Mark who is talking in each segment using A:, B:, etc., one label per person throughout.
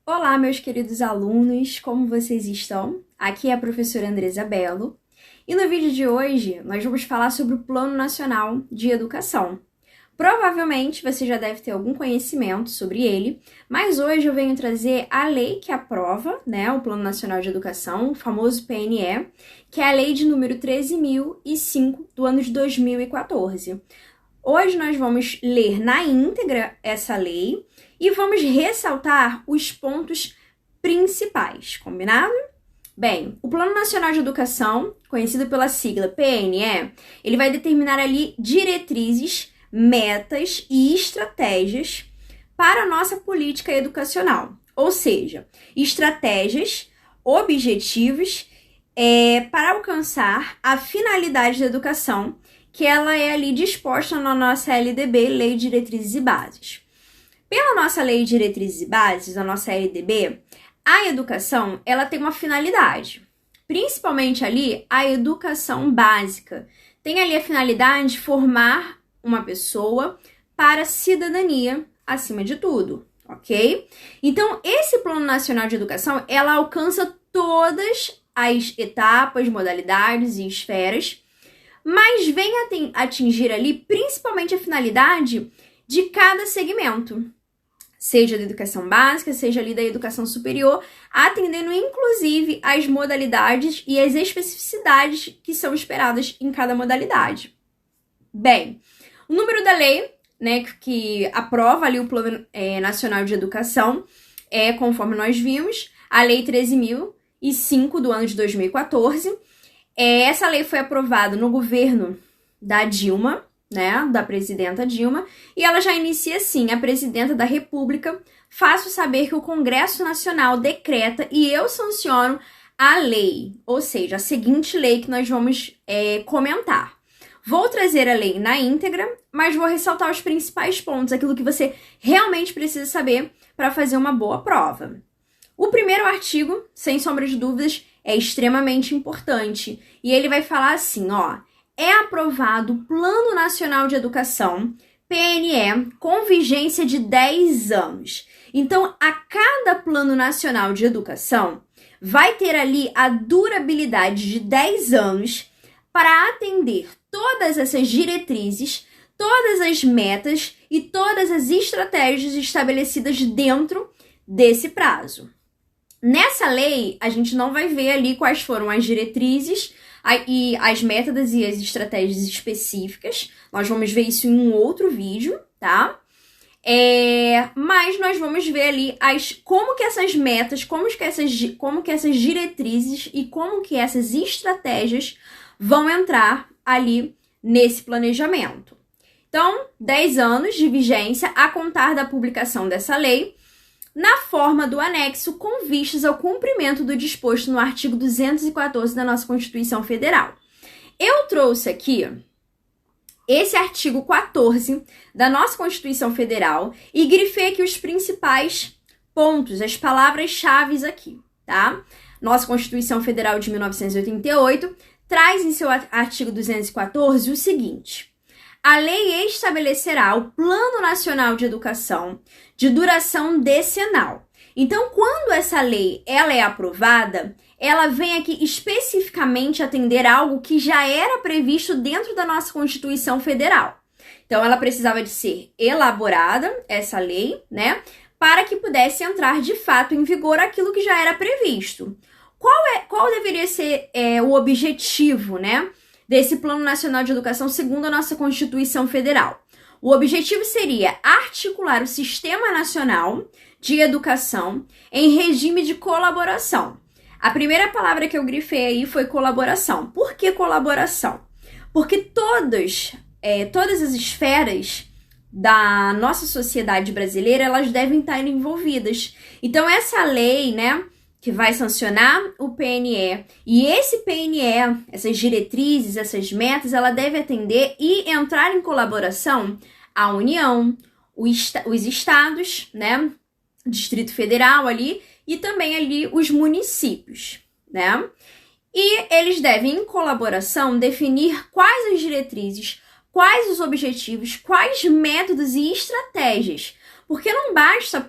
A: Olá, meus queridos alunos, como vocês estão? Aqui é a professora Andresa Bello e no vídeo de hoje nós vamos falar sobre o Plano Nacional de Educação. Provavelmente você já deve ter algum conhecimento sobre ele, mas hoje eu venho trazer a lei que aprova, o Plano Nacional de Educação, o famoso PNE, que é a lei de número 13.005 do ano de 2014. Hoje nós vamos ler na íntegra essa lei e vamos ressaltar os pontos principais, combinado? Bem, o Plano Nacional de Educação, conhecido pela sigla PNE, ele vai determinar ali diretrizes, metas e estratégias para a nossa política educacional, ou seja, estratégias, objetivos para alcançar a finalidade da educação, que ela é ali disposta na nossa LDB, Lei de Diretrizes e Bases. Pela nossa Lei de Diretrizes e Bases, a nossa LDB, a educação, ela tem uma finalidade, principalmente ali a educação básica. Tem ali a finalidade de formar uma pessoa para a cidadania acima de tudo, ok? Então, esse Plano Nacional de Educação, ela alcança todas as etapas, modalidades e esferas, mas vem atingir ali principalmente a finalidade de cada segmento, seja da educação básica, seja ali da educação superior, atendendo inclusive as modalidades e as especificidades que são esperadas em cada modalidade. Bem, o número da lei, que aprova ali o Plano Nacional de Educação é, conforme nós vimos, a Lei 13.005 do ano de 2014. Essa lei foi aprovada no governo da Dilma, da presidenta Dilma, e ela já inicia assim: a presidenta da República, faço saber que o Congresso Nacional decreta e eu sanciono a lei, ou seja, a seguinte lei que nós vamos comentar. Vou trazer a lei na íntegra, mas vou ressaltar os principais pontos, aquilo que você realmente precisa saber para fazer uma boa prova. O primeiro artigo, sem sombra de dúvidas, é extremamente importante. E ele vai falar assim, é aprovado o Plano Nacional de Educação, PNE, com vigência de 10 anos. Então, a cada Plano Nacional de Educação vai ter ali a durabilidade de 10 anos para atender todas essas diretrizes, todas as metas e todas as estratégias estabelecidas dentro desse prazo. Nessa lei, a gente não vai ver ali quais foram as diretrizes e as metas e as estratégias específicas. Nós vamos ver isso em um outro vídeo, tá? Mas nós vamos ver ali como que essas metas, como que essas diretrizes e como que essas estratégias vão entrar ali nesse planejamento. Então, 10 anos de vigência a contar da publicação dessa lei, na forma do anexo, com vistas ao cumprimento do disposto no artigo 214 da nossa Constituição Federal. Eu trouxe aqui esse artigo 14 da nossa Constituição Federal e grifei aqui os principais pontos, as palavras-chave aqui, tá? Nossa Constituição Federal de 1988 traz em seu artigo 214 o seguinte: a lei estabelecerá o Plano Nacional de Educação de duração decenal. Então, quando essa lei ela é aprovada, ela vem aqui especificamente atender algo que já era previsto dentro da nossa Constituição Federal. Então, ela precisava de ser elaborada, essa lei, para que pudesse entrar de fato em vigor aquilo que já era previsto. Qual deveria ser o objetivo, desse Plano Nacional de Educação segundo a nossa Constituição Federal? O objetivo seria articular o Sistema Nacional de Educação em regime de colaboração. A primeira palavra que eu grifei aí foi colaboração. Por que colaboração? Porque todas as esferas da nossa sociedade brasileira, elas devem estar envolvidas. Então, essa lei, que vai sancionar o PNE, e esse PNE, essas diretrizes, essas metas, ela deve atender e entrar em colaboração a União, os estados, Distrito Federal ali, e também ali os municípios, E eles devem, em colaboração, definir quais as diretrizes, quais os objetivos, quais métodos e estratégias, porque não basta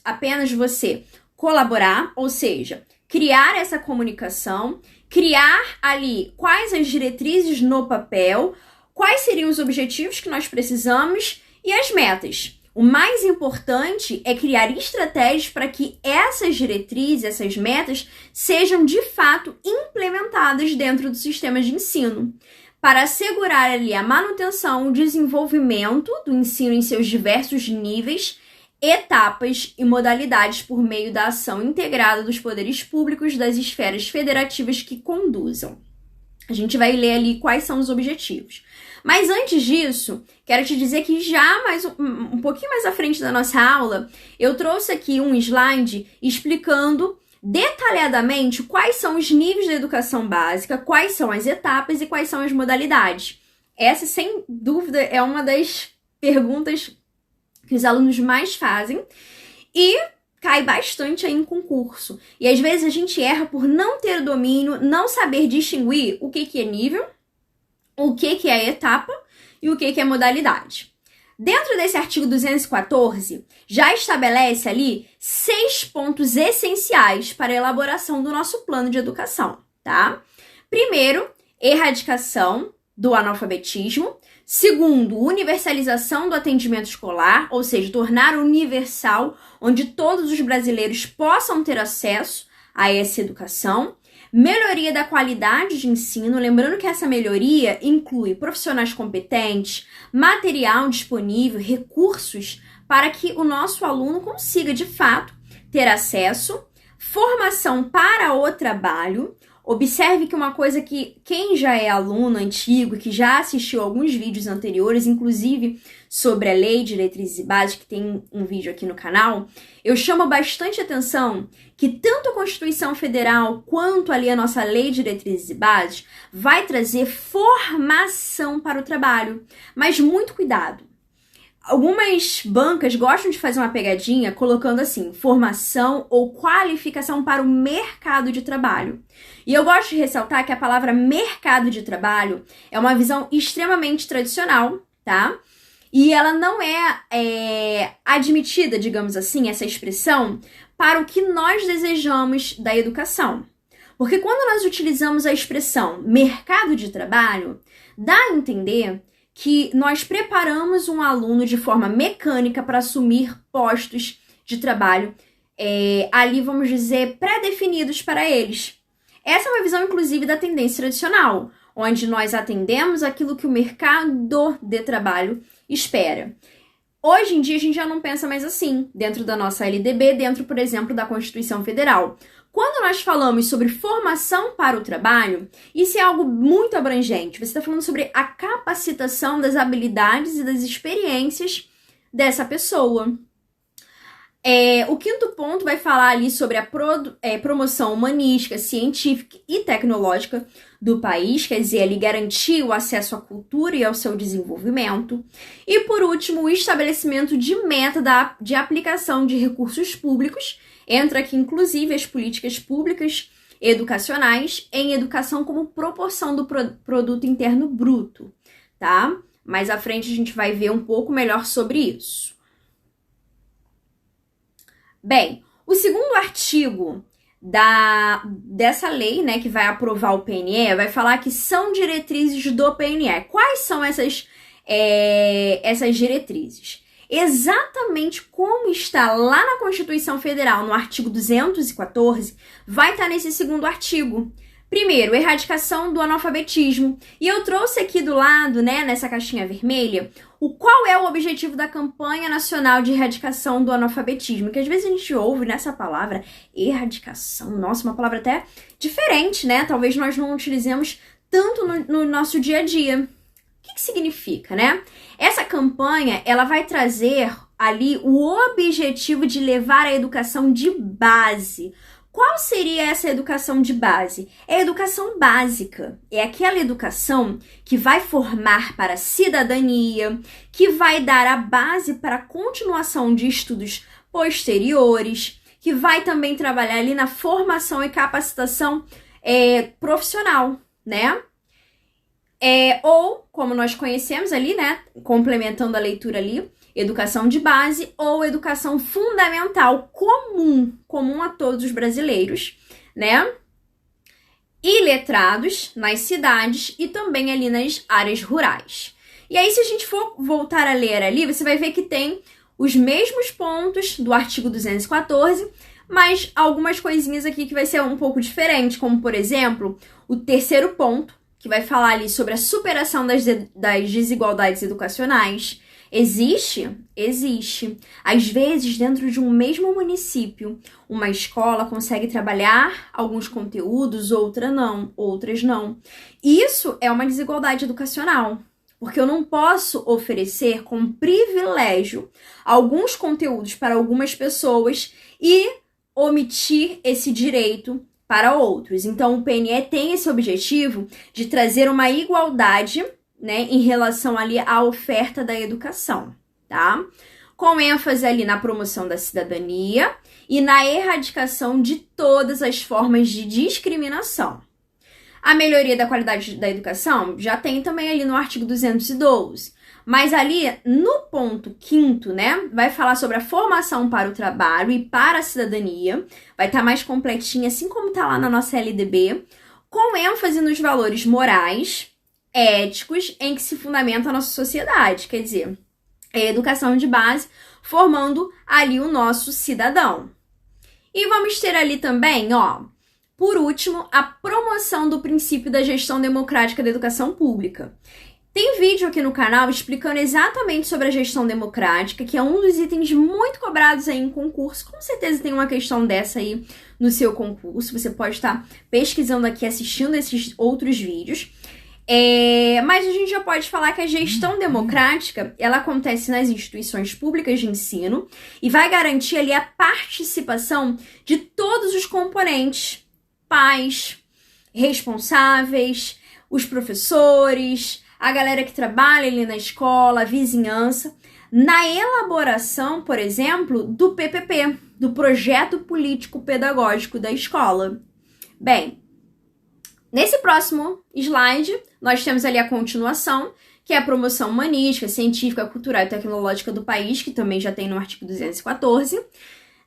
A: apenas você colaborar, ou seja, criar essa comunicação, criar ali quais as diretrizes no papel, quais seriam os objetivos que nós precisamos e as metas. O mais importante é criar estratégias para que essas diretrizes, essas metas, sejam de fato implementadas dentro do sistema de ensino, para assegurar ali a manutenção, o desenvolvimento do ensino em seus diversos níveis, etapas e modalidades por meio da ação integrada dos poderes públicos das esferas federativas que conduzam. A gente vai ler ali quais são os objetivos. Mas antes disso, quero te dizer que já um pouquinho mais à frente da nossa aula, eu trouxe aqui um slide explicando detalhadamente quais são os níveis da educação básica, quais são as etapas e quais são as modalidades. Essa, sem dúvida, é uma das perguntas que os alunos mais fazem e cai bastante aí em concurso. E às vezes a gente erra por não ter domínio, não saber distinguir o que é nível, o que é etapa e o que é modalidade. Dentro desse artigo 214, já estabelece ali 6 pontos essenciais para a elaboração do nosso plano de educação, tá? Primeiro, erradicação do analfabetismo. Segundo, universalização do atendimento escolar, ou seja, tornar universal, onde todos os brasileiros possam ter acesso a essa educação. Melhoria da qualidade de ensino, lembrando que essa melhoria inclui profissionais competentes, material disponível, recursos para que o nosso aluno consiga, de fato, ter acesso, formação para o trabalho. Observe que uma coisa que quem já é aluno antigo, que já assistiu alguns vídeos anteriores, inclusive sobre a Lei de Diretrizes e Bases, que tem um vídeo aqui no canal, eu chamo bastante atenção que tanto a Constituição Federal quanto ali a nossa Lei de Diretrizes e Bases vai trazer formação para o trabalho. Mas muito cuidado. Algumas bancas gostam de fazer uma pegadinha colocando assim, formação ou qualificação para o mercado de trabalho. E eu gosto de ressaltar que a palavra mercado de trabalho é uma visão extremamente tradicional, tá? E ela não é admitida, digamos assim, essa expressão, para o que nós desejamos da educação. Porque quando nós utilizamos a expressão mercado de trabalho, dá a entender que nós preparamos um aluno de forma mecânica para assumir postos de trabalho ali, vamos dizer, pré-definidos para eles. Essa é uma visão, inclusive, da tendência tradicional, onde nós atendemos aquilo que o mercado de trabalho espera. Hoje em dia, a gente já não pensa mais assim, dentro da nossa LDB, dentro, por exemplo, da Constituição Federal. Quando nós falamos sobre formação para o trabalho, isso é algo muito abrangente. Você está falando sobre a capacitação das habilidades e das experiências dessa pessoa. O quinto ponto vai falar ali sobre a promoção humanística, científica e tecnológica do país, quer dizer, ali garantir o acesso à cultura e ao seu desenvolvimento. E por último, o estabelecimento de meta de aplicação de recursos públicos. Entra aqui, inclusive, as políticas públicas educacionais em educação como proporção do produto interno bruto, tá? Mais à frente a gente vai ver um pouco melhor sobre isso. Bem, o segundo artigo dessa lei, né, que vai aprovar o PNE, vai falar que são diretrizes do PNE. Quais são essas diretrizes? Exatamente como está lá na Constituição Federal, no artigo 214, vai estar nesse segundo artigo. Primeiro, erradicação do analfabetismo. E eu trouxe aqui do lado, né, nessa caixinha vermelha, qual é o objetivo da campanha nacional de erradicação do analfabetismo. Que às vezes a gente ouve nessa palavra, erradicação, nossa, uma palavra até diferente, né? Talvez nós não utilizemos tanto no nosso dia a dia. O que significa, né? Essa campanha, ela vai trazer ali o objetivo de levar a educação de base. Qual seria essa educação de base? É a educação básica. É aquela educação que vai formar para a cidadania, que vai dar a base para a continuação de estudos posteriores, que vai também trabalhar ali na formação e capacitação profissional, né? Ou, como nós conhecemos ali, né, complementando a leitura ali, educação de base ou educação fundamental comum a todos os brasileiros, né? E letrados nas cidades e também ali nas áreas rurais. E aí, se a gente for voltar a ler ali, você vai ver que tem os mesmos pontos do artigo 214, mas algumas coisinhas aqui que vai ser um pouco diferente, como, por exemplo, o terceiro ponto, que vai falar ali sobre a superação das desigualdades educacionais. Existe? Existe. Às vezes, dentro de um mesmo município, uma escola consegue trabalhar alguns conteúdos, outras não. Isso é uma desigualdade educacional, porque eu não posso oferecer como privilégio alguns conteúdos para algumas pessoas e omitir esse direito para outros. Então, o PNE tem esse objetivo de trazer uma igualdade, né, em relação ali à oferta da educação, tá? Com ênfase ali na promoção da cidadania e na erradicação de todas as formas de discriminação. A melhoria da qualidade da educação já tem também ali no artigo 212. Mas ali, no ponto 5º, né, vai falar sobre a formação para o trabalho e para a cidadania. Vai estar mais completinha, assim como está lá na nossa LDB, com ênfase nos valores morais, éticos, em que se fundamenta a nossa sociedade. Quer dizer, é a educação de base formando ali o nosso cidadão. E vamos ter ali também, ó, por último, a promoção do princípio da gestão democrática da educação pública. Tem vídeo aqui no canal explicando exatamente sobre a gestão democrática, que é um dos itens muito cobrados aí em concurso. Com certeza tem uma questão dessa aí no seu concurso. Você pode estar pesquisando aqui, assistindo esses outros vídeos. Mas a gente já pode falar que a gestão democrática, ela acontece nas instituições públicas de ensino e vai garantir ali a participação de todos os componentes, pais, responsáveis, os professores, a galera que trabalha ali na escola, a vizinhança, na elaboração, por exemplo, do PPP, do Projeto Político Pedagógico da escola. Bem, nesse próximo slide, nós temos ali a continuação, que é a promoção humanística, científica, cultural e tecnológica do país, que também já tem no artigo 214.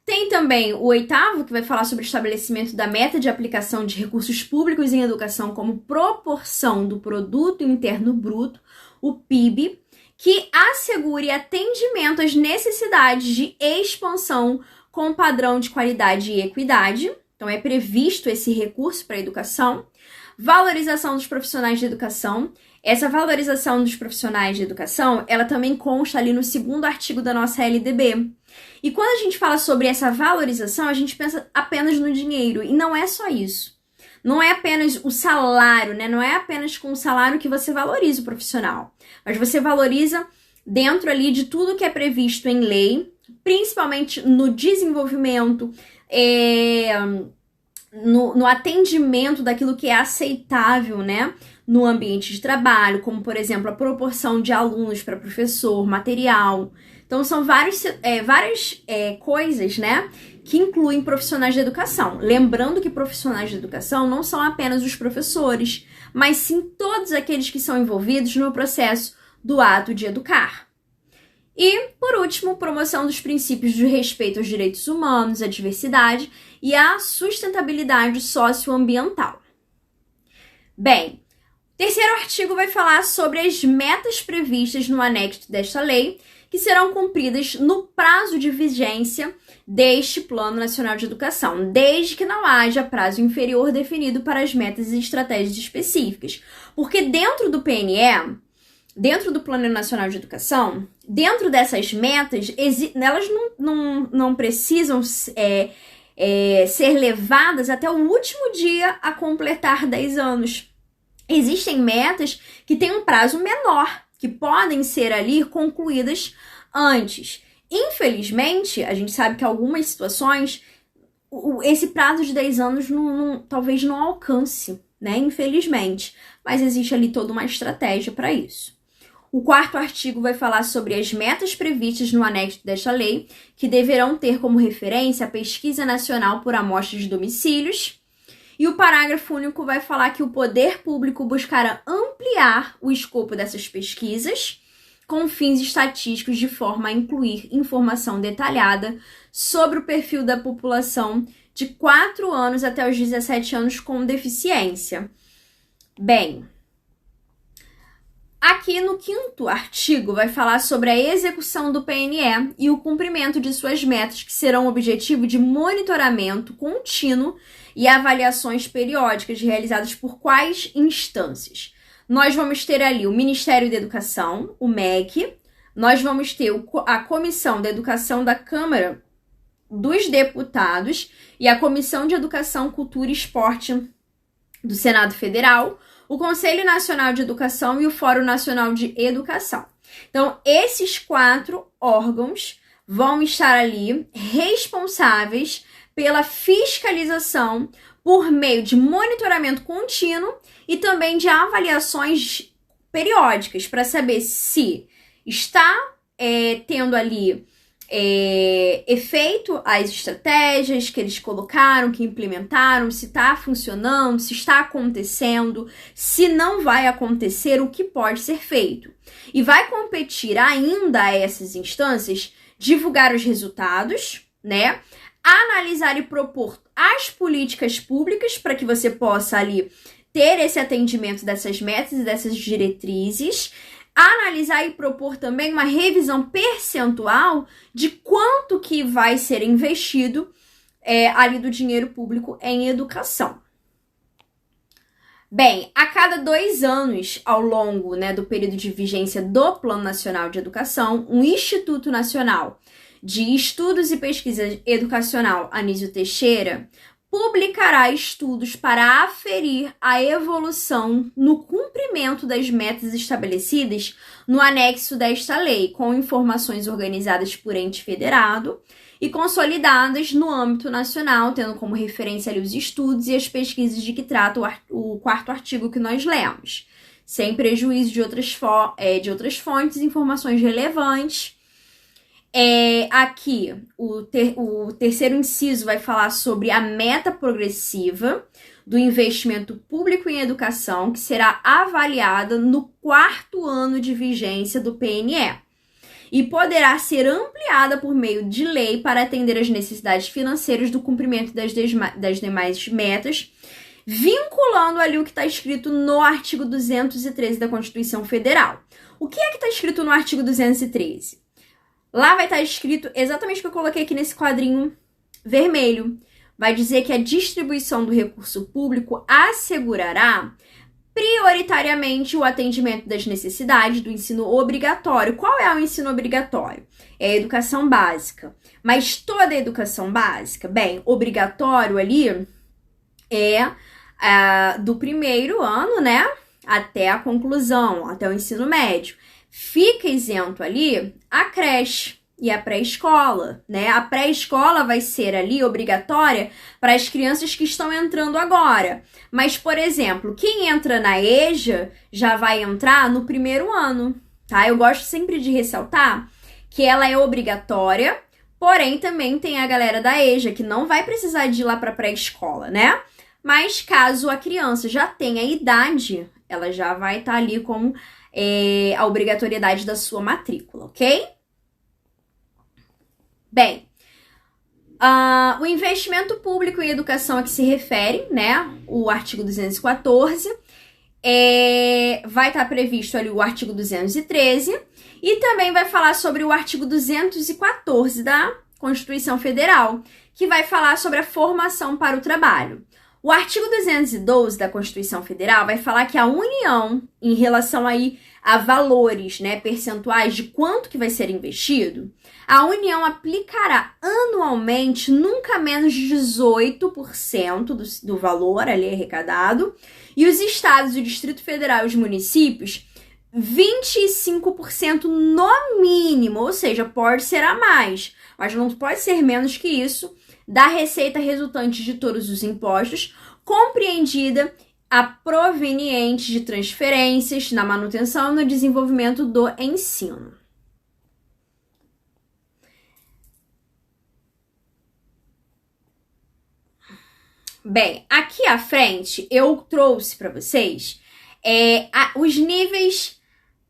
A: Tem também o 8º, que vai falar sobre o estabelecimento da meta de aplicação de recursos públicos em educação como proporção do produto interno bruto, o PIB, que assegure atendimento às necessidades de expansão com padrão de qualidade e equidade. Então, é previsto esse recurso para a educação. Valorização dos profissionais de educação. Essa valorização dos profissionais de educação, ela também consta ali no 2º artigo da nossa LDB. E quando a gente fala sobre essa valorização, a gente pensa apenas no dinheiro. E não é só isso. Não é apenas o salário, né? Não é apenas com o salário que você valoriza o profissional. Mas você valoriza dentro ali de tudo que é previsto em lei, principalmente no desenvolvimento, no atendimento daquilo que é aceitável, né, no ambiente de trabalho, como, por exemplo, a proporção de alunos para professor, material. Então, são várias coisas, né, que incluem profissionais de educação. Lembrando que profissionais de educação não são apenas os professores, mas sim todos aqueles que são envolvidos no processo do ato de educar. E, por último, promoção dos princípios de respeito aos direitos humanos, à diversidade e à sustentabilidade socioambiental. Bem, o 3º artigo vai falar sobre as metas previstas no anexo desta lei, que serão cumpridas no prazo de vigência deste Plano Nacional de Educação, desde que não haja prazo inferior definido para as metas e estratégias específicas. Porque dentro do PNE, dentro do Plano Nacional de Educação, dentro dessas metas, elas não precisam ser levadas até o último dia a completar 10 anos. Existem metas que têm um prazo menor, que podem ser ali concluídas antes. Infelizmente, a gente sabe que em algumas situações, esse prazo de 10 anos talvez não alcance, né? Infelizmente. Mas existe ali toda uma estratégia para isso. O 4º artigo vai falar sobre as metas previstas no anexo desta lei, que deverão ter como referência a pesquisa nacional por amostra de domicílios. E o parágrafo único vai falar que o poder público buscará ampliar o escopo dessas pesquisas, com fins estatísticos de forma a incluir informação detalhada sobre o perfil da população de 4 anos até os 17 anos com deficiência. Bem, aqui no 5º artigo vai falar sobre a execução do PNE e o cumprimento de suas metas, que serão objetivo de monitoramento contínuo e avaliações periódicas realizadas por quais instâncias? Nós vamos ter ali o Ministério da Educação, o MEC, nós vamos ter a Comissão da Educação da Câmara dos Deputados e a Comissão de Educação, Cultura e Esporte do Senado Federal, o Conselho Nacional de Educação e o Fórum Nacional de Educação. Então, esses 4 órgãos vão estar ali responsáveis pela fiscalização por meio de monitoramento contínuo e também de avaliações periódicas para saber se está tendo ali efeito as estratégias que eles colocaram, que implementaram, se está funcionando, se está acontecendo, se não vai acontecer, o que pode ser feito. E vai competir ainda a essas instâncias divulgar os resultados, né? Analisar e propor as políticas públicas para que você possa ali ter esse atendimento dessas metas e dessas diretrizes, analisar e propor também uma revisão percentual de quanto que vai ser investido ali do dinheiro público em educação. Bem, a cada 2 anos, ao longo, né, do período de vigência do Plano Nacional de Educação, o Instituto Nacional de Estudos e Pesquisa Educacional, Anísio Teixeira, publicará estudos para aferir a evolução no cumprimento das metas estabelecidas no anexo desta lei, com informações organizadas por ente federado e consolidadas no âmbito nacional, tendo como referência ali os estudos e as pesquisas de que trata o 4º artigo que nós lemos, sem prejuízo de outras fontes e informações relevantes. Aqui, o 3º inciso vai falar sobre a meta progressiva do investimento público em educação, que será avaliada no 4º ano de vigência do PNE e poderá ser ampliada por meio de lei para atender às necessidades financeiras do cumprimento das demais metas, vinculando ali o que está escrito no artigo 213 da Constituição Federal. O que é que está escrito no artigo 213? Lá vai estar escrito exatamente o que eu coloquei aqui nesse quadrinho vermelho. Vai dizer que a distribuição do recurso público assegurará prioritariamente o atendimento das necessidades do ensino obrigatório. Qual é o ensino obrigatório? É a educação básica. Mas toda a educação básica, bem, obrigatório ali é do 1º ano, né, até a conclusão, até o ensino médio. Fica isento ali a creche e a pré-escola, né? A pré-escola vai ser ali obrigatória para as crianças que estão entrando agora. Mas, por exemplo, quem entra na EJA já vai entrar no 1º ano, tá? Eu gosto sempre de ressaltar que ela é obrigatória, porém também tem a galera da EJA que não vai precisar de ir lá para pré-escola, né? Mas caso a criança já tenha idade, ela já vai estar ali como a obrigatoriedade da sua matrícula, ok? Bem, o investimento público em educação a que se refere, né, o artigo 214, vai estar previsto ali o artigo 213 e também vai falar sobre o artigo 214 da Constituição Federal, que vai falar sobre a formação para o trabalho. O artigo 212 da Constituição Federal vai falar que a União, em relação aí a valores, né, percentuais de quanto que vai ser investido, a União aplicará anualmente nunca menos de 18% do valor ali arrecadado, e os estados, o Distrito Federal e os municípios, 25% no mínimo, ou seja, pode ser a mais, mas não pode ser menos que isso, da receita resultante de todos os impostos, compreendida a proveniente de transferências na manutenção e no desenvolvimento do ensino. Bem, aqui à frente eu trouxe para vocês os níveis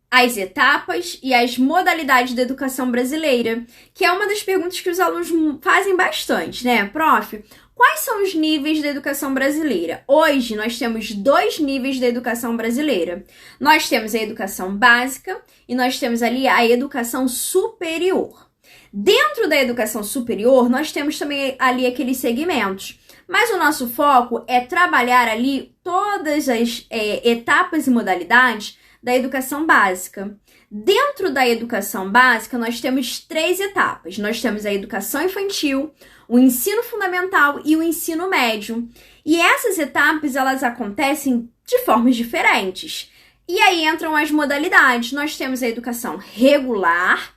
A: as etapas e as modalidades da educação brasileira, que é uma das perguntas que os alunos fazem bastante, né, prof? Quais são os níveis da educação brasileira? Hoje nós temos 2 níveis da educação brasileira. Nós temos a educação básica e nós temos ali a educação superior. Dentro da educação superior, nós temos também ali aqueles segmentos. Mas o nosso foco é trabalhar ali todas as etapas e modalidades da educação básica. Dentro da educação básica, nós temos 3 etapas. Nós temos a educação infantil, o ensino fundamental e o ensino médio. E essas etapas, elas acontecem de formas diferentes. E aí entram as modalidades. Nós temos a educação regular,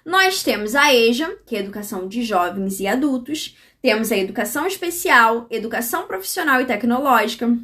A: nós temos a EJA, que é a educação de jovens e adultos, temos a educação especial, educação profissional e tecnológica,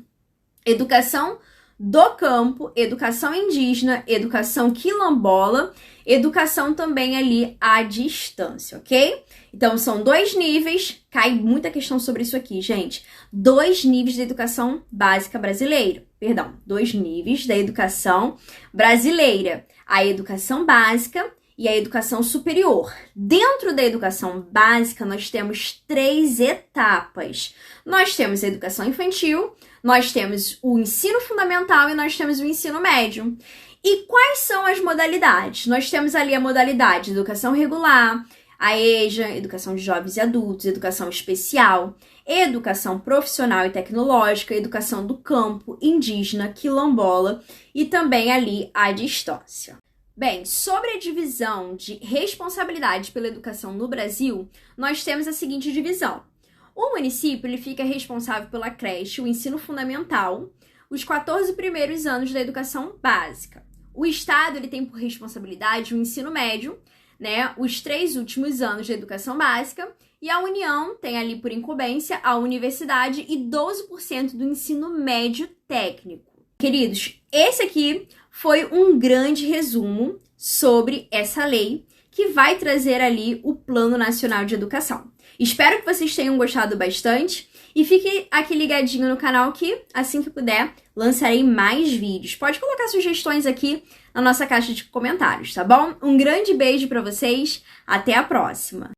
A: educação do campo, educação indígena, educação quilombola, educação também ali à distância, ok? Então, são 2 níveis, cai muita questão sobre isso aqui, gente. 2 níveis da educação básica brasileira. Perdão, 2 níveis da educação brasileira. A educação básica e a educação superior. Dentro da educação básica, nós temos 3 etapas. Nós temos a educação infantil, nós temos o ensino fundamental e nós temos o ensino médio. E quais são as modalidades? Nós temos ali a modalidade de educação regular, a EJA, educação de jovens e adultos, educação especial, educação profissional e tecnológica, educação do campo, indígena, quilombola e também ali à distância. Bem, sobre a divisão de responsabilidade pela educação no Brasil, nós temos a seguinte divisão. O município ele fica responsável pela creche, o ensino fundamental, os 14 primeiros anos da educação básica. O estado ele tem por responsabilidade o ensino médio, né, os 3 últimos anos da educação básica, e a União tem ali por incumbência a universidade e 12% do ensino médio técnico. Queridos, esse aqui foi um grande resumo sobre essa lei que vai trazer ali o Plano Nacional de Educação. Espero que vocês tenham gostado bastante e fique aqui ligadinho no canal que, assim que puder, lançarei mais vídeos. Pode colocar sugestões aqui na nossa caixa de comentários, tá bom? Um grande beijo pra vocês, até a próxima!